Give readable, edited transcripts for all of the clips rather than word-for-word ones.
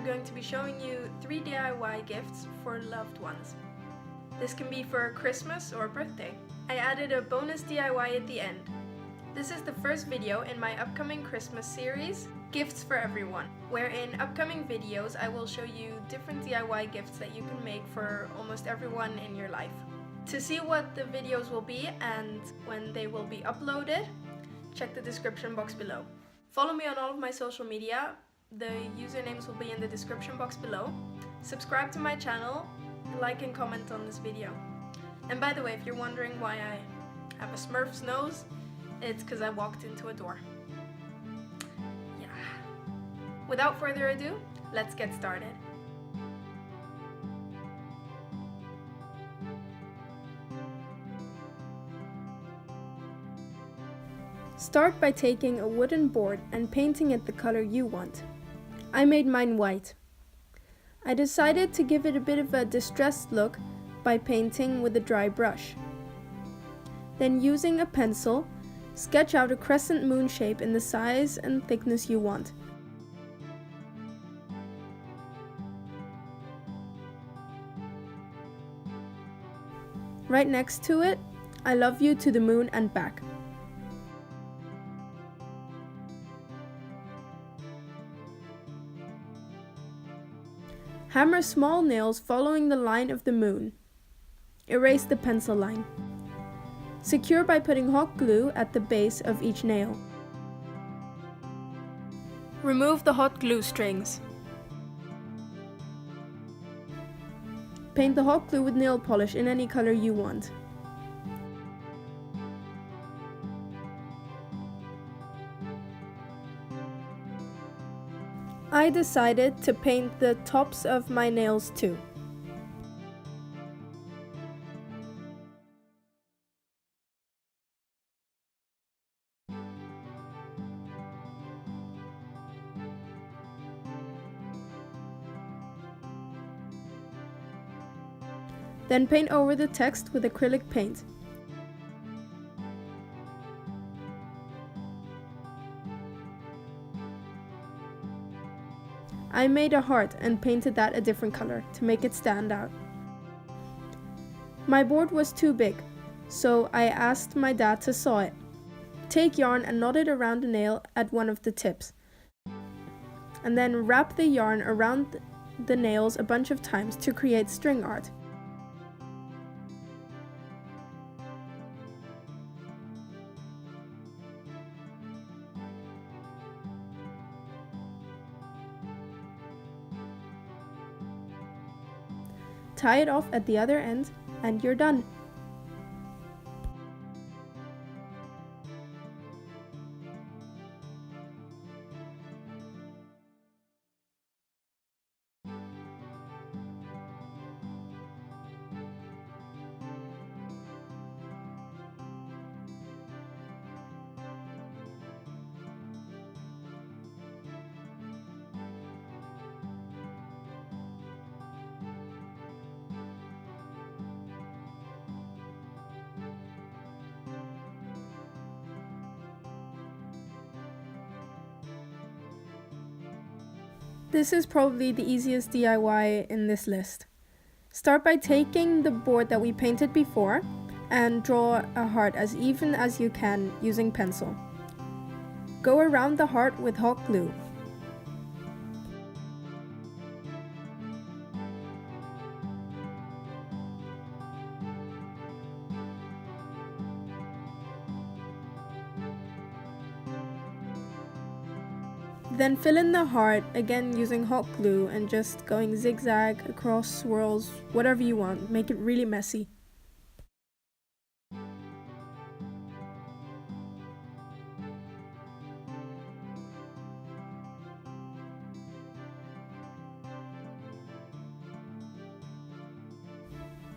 going to be showing you 3 DIY gifts for loved ones. This can be for Christmas or birthday. I added a bonus DIY at the end. This is the first video in my upcoming Christmas series, Gifts for Everyone, where in upcoming videos I will show you different DIY gifts that you can make for almost everyone in your life. To see what the videos will be and when they will be uploaded, check the description box below. Follow me on all of my social media. The usernames will be in the description box below. Subscribe to my channel, like and comment on this video. And by the way, if you're wondering why I have a Smurf's nose, it's because I walked into a door. Yeah. Without further ado, let's get started. Start by taking a wooden board and painting it the color you want. I made mine white. I decided to give it a bit of a distressed look by painting with a dry brush. Then using a pencil, sketch out a crescent moon shape in the size and thickness you want. Right next to it, I love you to the moon and back. Hammer small nails following the line of the moon. Erase the pencil line. Secure by putting hot glue at the base of each nail. Remove the hot glue strings. Paint the hot glue with nail polish in any color you want. I decided to paint the tops of my nails too. Then paint over the text with acrylic paint. I made a heart and painted that a different color to make it stand out. My board was too big, so I asked my dad to saw it. Take yarn and knot it around a nail at one of the tips. And then wrap the yarn around the nails a bunch of times to create string art. Tie it off at the other end, and you're done. This is probably the easiest DIY in this list. Start by taking the board that we painted before and draw a heart as even as you can using pencil. Go around the heart with hot glue. Then fill in the heart, again using hot glue and just going zigzag, across, swirls, whatever you want. Make it really messy.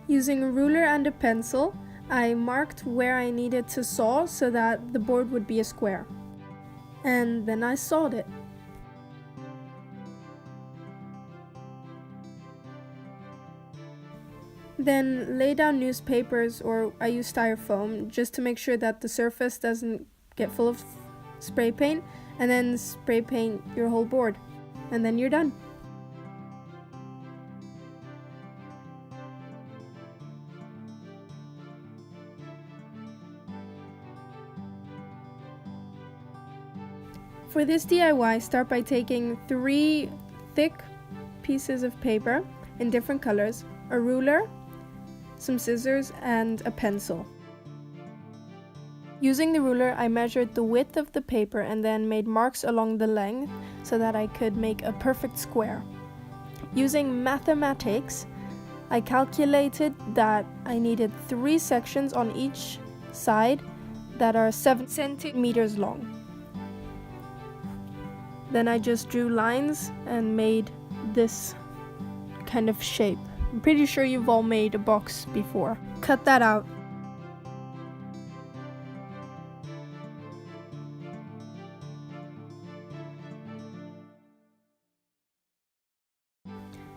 Using a ruler and a pencil, I marked where I needed to saw so that the board would be a square. And then I sawed it. Then lay down newspapers, or I use styrofoam, just to make sure that the surface doesn't get full of spray paint, and then spray paint your whole board, and then you're done. For this DIY, start by taking 3 thick pieces of paper in different colors, a ruler, some scissors, and a pencil. Using the ruler, I measured the width of the paper and then made marks along the length so that I could make a perfect square. Using mathematics, I calculated that I needed 3 sections on each side that are 7 centimeters long. Then I just drew lines and made this kind of shape. I'm pretty sure you've all made a box before. Cut that out.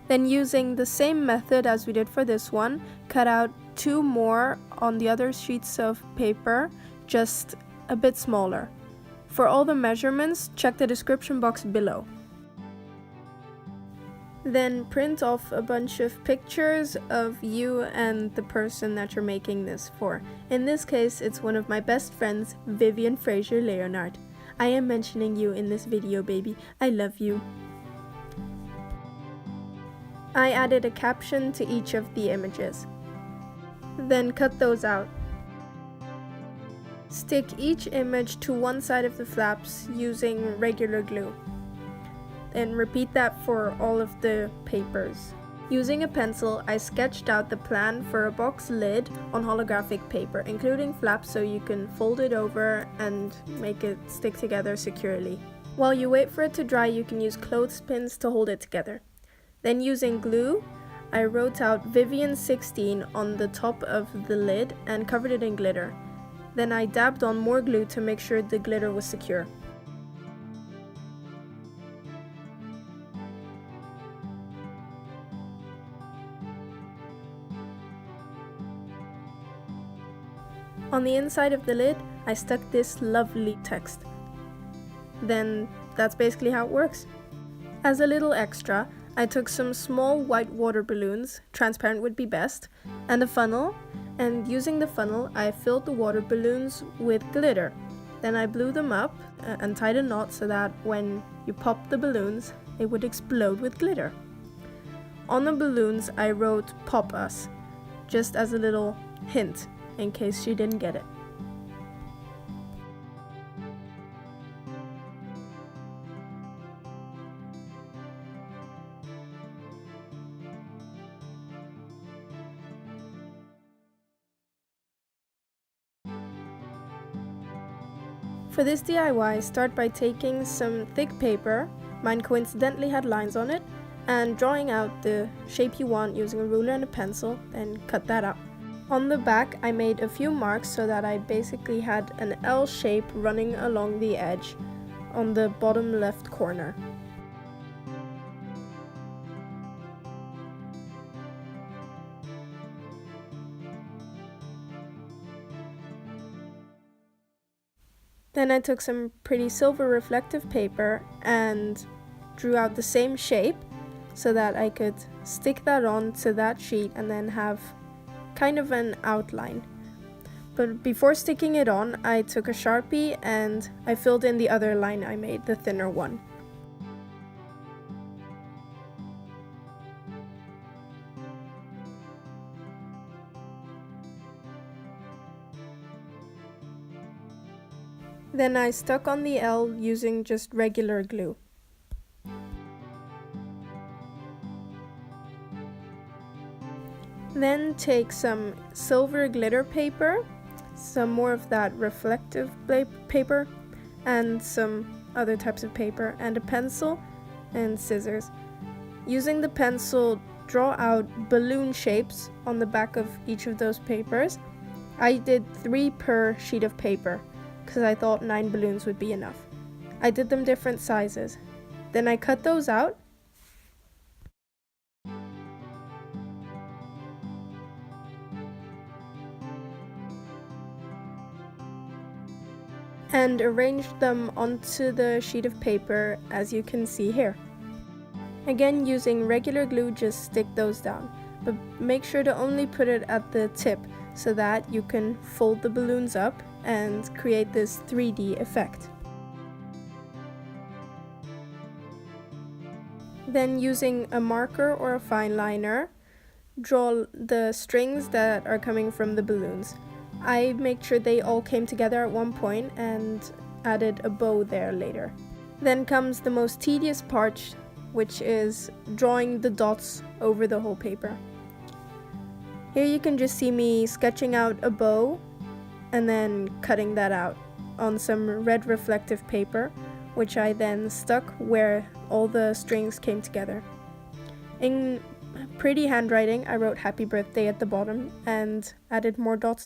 Then using the same method as we did for this one, cut out 2 more on the other sheets of paper, just a bit smaller. For all the measurements, check the description box below. Then print off a bunch of pictures of you and the person that you're making this for. In this case, it's one of my best friends, Vivian Fraser Leonard. I am mentioning you in this video, baby. I love you. I added a caption to each of the images. Then cut those out. Stick each image to one side of the flaps using regular glue. Then repeat that for all of the papers. Using a pencil, I sketched out the plan for a box lid on holographic paper, including flaps so you can fold it over and make it stick together securely. While you wait for it to dry, you can use clothespins to hold it together. Then using glue, I wrote out Vivian 16 on the top of the lid and covered it in glitter. Then I dabbed on more glue to make sure the glitter was secure. On the inside of the lid, I stuck this lovely text. Then that's basically how it works. As a little extra, I took some small white water balloons, transparent would be best, and a funnel, and using the funnel I filled the water balloons with glitter. Then I blew them up and tied a knot so that when you pop the balloons, it would explode with glitter. On the balloons I wrote "Pop Us," just as a little hint in case you didn't get it. For this DIY, start by taking some thick paper, mine coincidentally had lines on it, and drawing out the shape you want using a ruler and a pencil, then cut that out. On the back, I made a few marks so that I basically had an L shape running along the edge on the bottom left corner. Then I took some pretty silver reflective paper and drew out the same shape so that I could stick that on to that sheet and then have kind of an outline. But before sticking it on, I took a Sharpie and I filled in the other line I made, the thinner one. Then I stuck on the L using just regular glue. Then take some silver glitter paper, some more of that reflective paper, and some other types of paper, and a pencil and scissors. Using the pencil, draw out balloon shapes on the back of each of those papers. I did 3 per sheet of paper, because I thought 9 balloons would be enough. I did them different sizes. Then I cut those out. And arranged them onto the sheet of paper as you can see here. Again, using regular glue, just stick those down, but make sure to only put it at the tip so that you can fold the balloons up and create this 3D effect. Then using a marker or a fine liner, draw the strings that are coming from the balloons. I make sure they all came together at one point and added a bow there later. Then comes the most tedious part, which is drawing the dots over the whole paper. Here you can just see me sketching out a bow and then cutting that out on some red reflective paper, which I then stuck where all the strings came together. In pretty handwriting, I wrote happy birthday at the bottom and added more dots.